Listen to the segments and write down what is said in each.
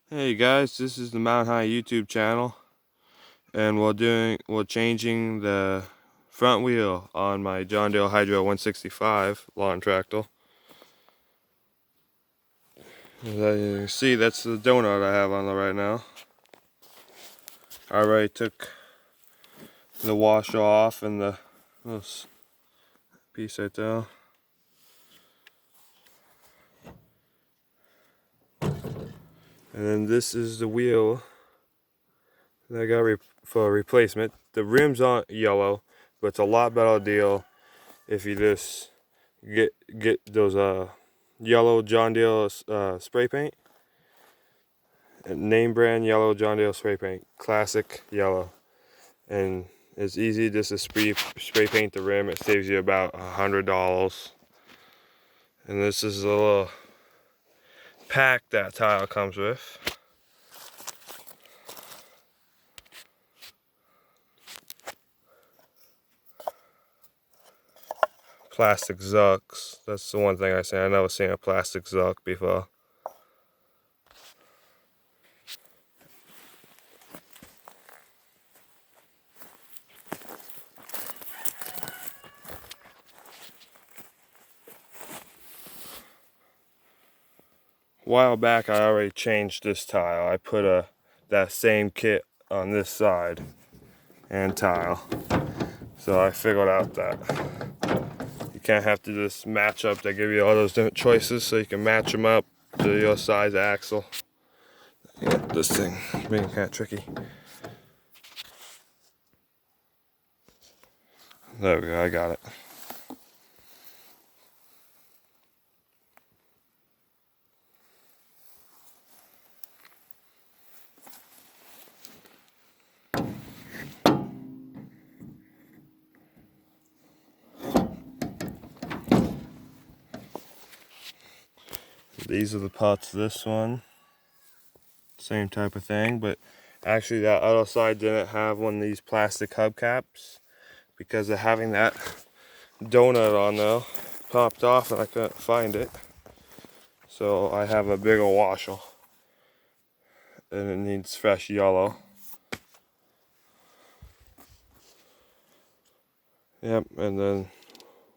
Hey guys, this is the Mount High YouTube channel, and we're changing the front wheel on my John Deere Hydro 165 lawn tractor. As you can see, that's the donut I have on there right now. I already took the washer off and the this piece right there. And then this is the wheel that I got for a replacement. The rims aren't yellow, but it's a lot better deal if you just get those yellow John Deere spray paint. Name brand yellow John Deere spray paint, classic yellow, and it's easy just to spray paint the rim. It saves you about $100. And this is a little pack that tile comes with. Plastic Zucks. That's the one thing I say. I never seen a plastic Zuck before. A while back, I already changed this tile. I put that same kit on this side and tile. So I figured out that you can't have to just match up. They give you all those different choices so you can match them up to your size axle. Yeah, this thing is being kind of tricky. There we go, I got it. These are the parts of this one. Same type of thing, but actually that other side didn't have one of these plastic hubcaps because of having that donut on there. Popped off and I couldn't find it. So I have a bigger washer. And it needs fresh yellow. Yep, and then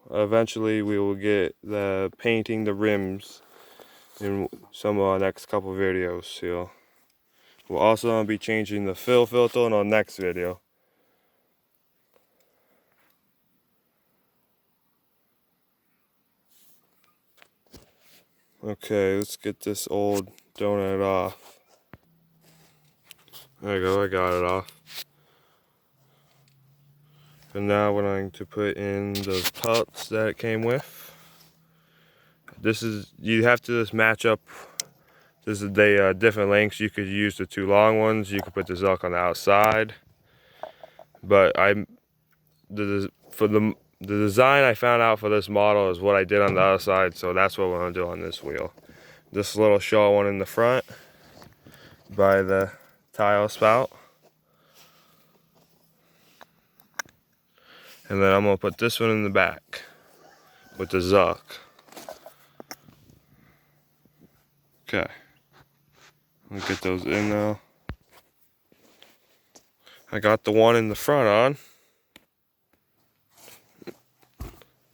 eventually we will get the painting the rims in some of our next couple videos here. We're also going to be changing the fill filter in our next video. Okay, let's get this old donut off. There you go, I got it off. And now we're going to put in those parts that it came with. This is, you have to just match up. This is the different lengths. You could use the two long ones. You could put the Zuck on the outside. But the design I found out for this model is what I did on the other side. So that's what we're going to do on this wheel. This little short one in the front by the tile spout. And then I'm going to put this one in the back with the Zuck. Okay. Let me get those in now. I got the one in the front on.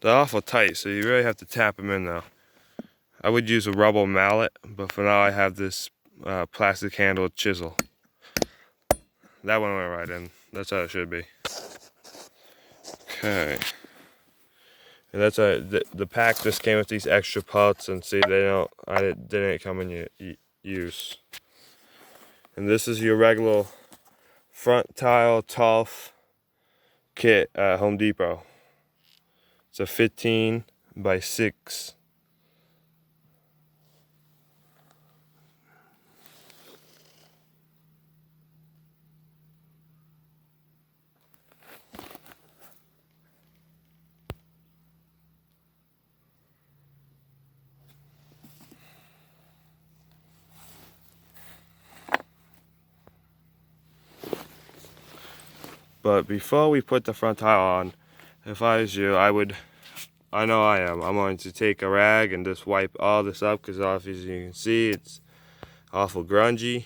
They're awful tight, so you really have to tap them in now. I would use a rubber mallet, but for now I have this plastic handled chisel. That one went right in. That's how it should be. Okay. And that's the pack just came with these extra parts, and see they didn't come in use. And this is your regular front tile tough kit at Home Depot. It's a 15 by 6. But before we put the front tile on, if I was you, I know I am. I'm going to take a rag and just wipe all this up because obviously you can see it's awful grungy.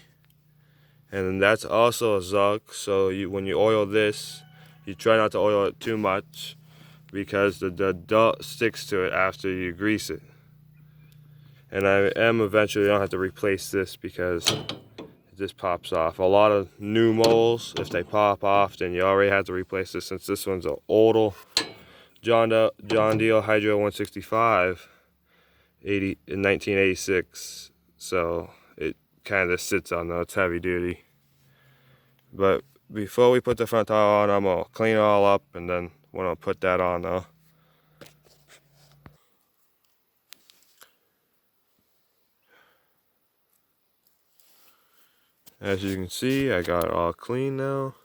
And then that's also a Zuck, so when you oil this, you try not to oil it too much because the dust sticks to it after you grease it. And I am eventually going to have to replace this because this pops off. A lot of new moles, if they pop off, then you already have to replace this, since this one's an old John Deere Hydro 165 in 1986. So it kind of sits on there. It's heavy duty. But before we put the front tire on, I'm going to clean it all up, and then we're going to put that on though. As you can see, I got it all clean now.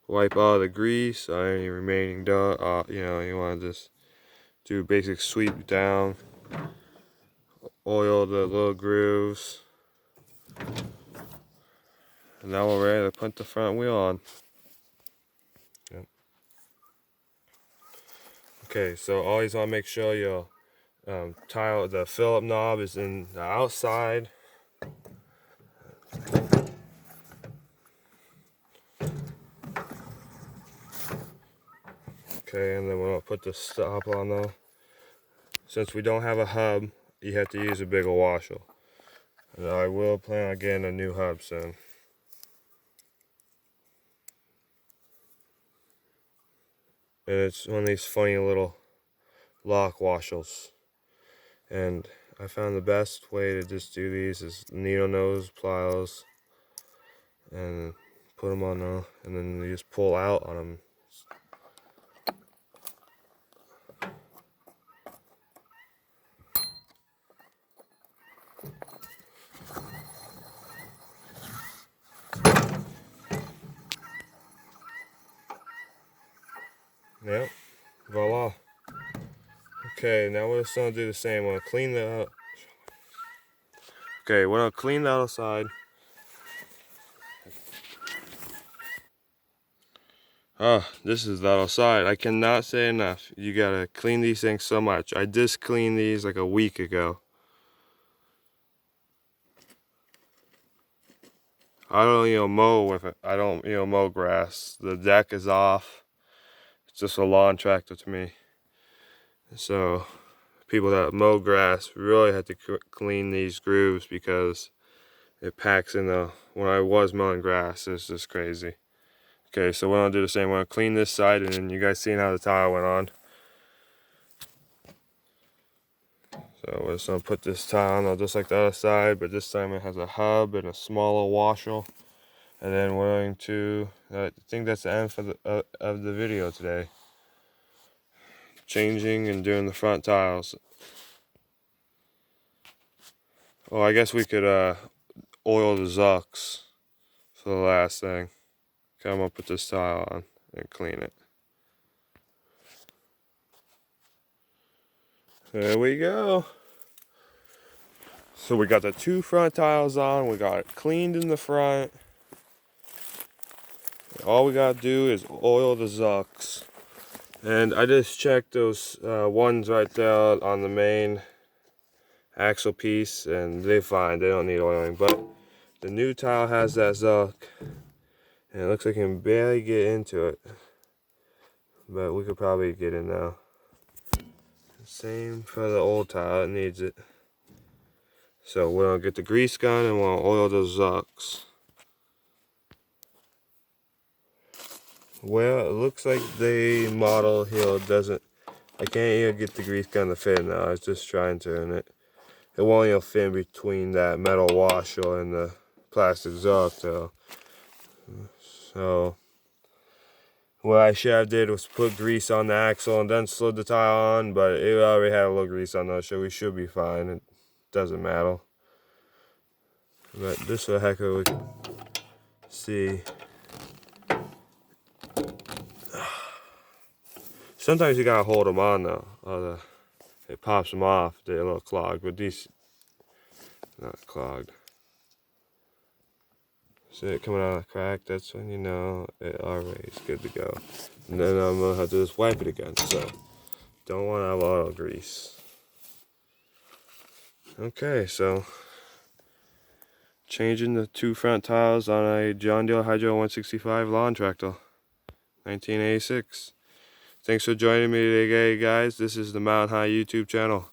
Wipe all the grease, any remaining dirt. You want to just do a basic sweep down, oil the little grooves, and now we're ready to put the front wheel on. Yep. Okay, so always want to make sure your the Phillip knob is in the outside. Okay, and then we're going to put the stop on though. Since we don't have a hub, you have to use a bigger washer. And I will plan on getting a new hub soon. And it's one of these funny little lock washers. And I found the best way to just do these is needle nose pliers. And put them on there, and then you just pull out on them. Yep, voila. Okay, now we're just gonna do the same. We're gonna clean the. Okay, we're gonna clean the other side. This is the other side. I cannot say enough. You gotta clean these things so much. I just cleaned these like a week ago. I don't mow with it. I don't mow grass. The deck is off. It's just a lawn tractor to me. So people that mow grass really have to clean these grooves because it packs in the. When I was mowing grass, it's just crazy. Okay, so we're gonna do the same. We're gonna clean this side, and then you guys seen how the tile went on. So we're just gonna put this tile on just like the other side, but this time it has a hub and a smaller washer. And then we're going to. I think that's the end for of the video today. Changing and doing the front tiles. Well, I guess we could oil the Zucks for the last thing. Okay, I'm gonna put this tile on and clean it. There we go. So we got the two front tiles on. We got it cleaned in the front. All we gotta do is oil the Zucks. And I just checked those ones right there on the main axle piece, and they're fine. They don't need oiling. But the new tile has that Zuck, and it looks like you can barely get into it. But we could probably get in now. Same for the old tile, it needs it. So we're gonna get the grease gun and we'll oil those Zucks. Well, it looks like the model here doesn't. I can't even get the grease gun to fit now. I was just trying to, and it won't fit between that metal washer and the plastic Zuck though. So what I should have did was put grease on the axle and then slid the tire on, but it already had a little grease on there, so we should be fine. It doesn't matter. But just for the heck of it, see. Sometimes you gotta hold them on though, or it pops them off. They're a little clogged, but these not clogged. See it coming out of the crack? That's when you know it already is good to go. And then I'm gonna have to just wipe it again. So don't want to have auto grease. Okay, so Changing the 2 front tiles on a John Deere Hydro 165 lawn tractor, 1986. Thanks for joining me today, guys. This is the Mountain High YouTube channel.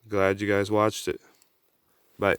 Glad you guys watched it. Bye.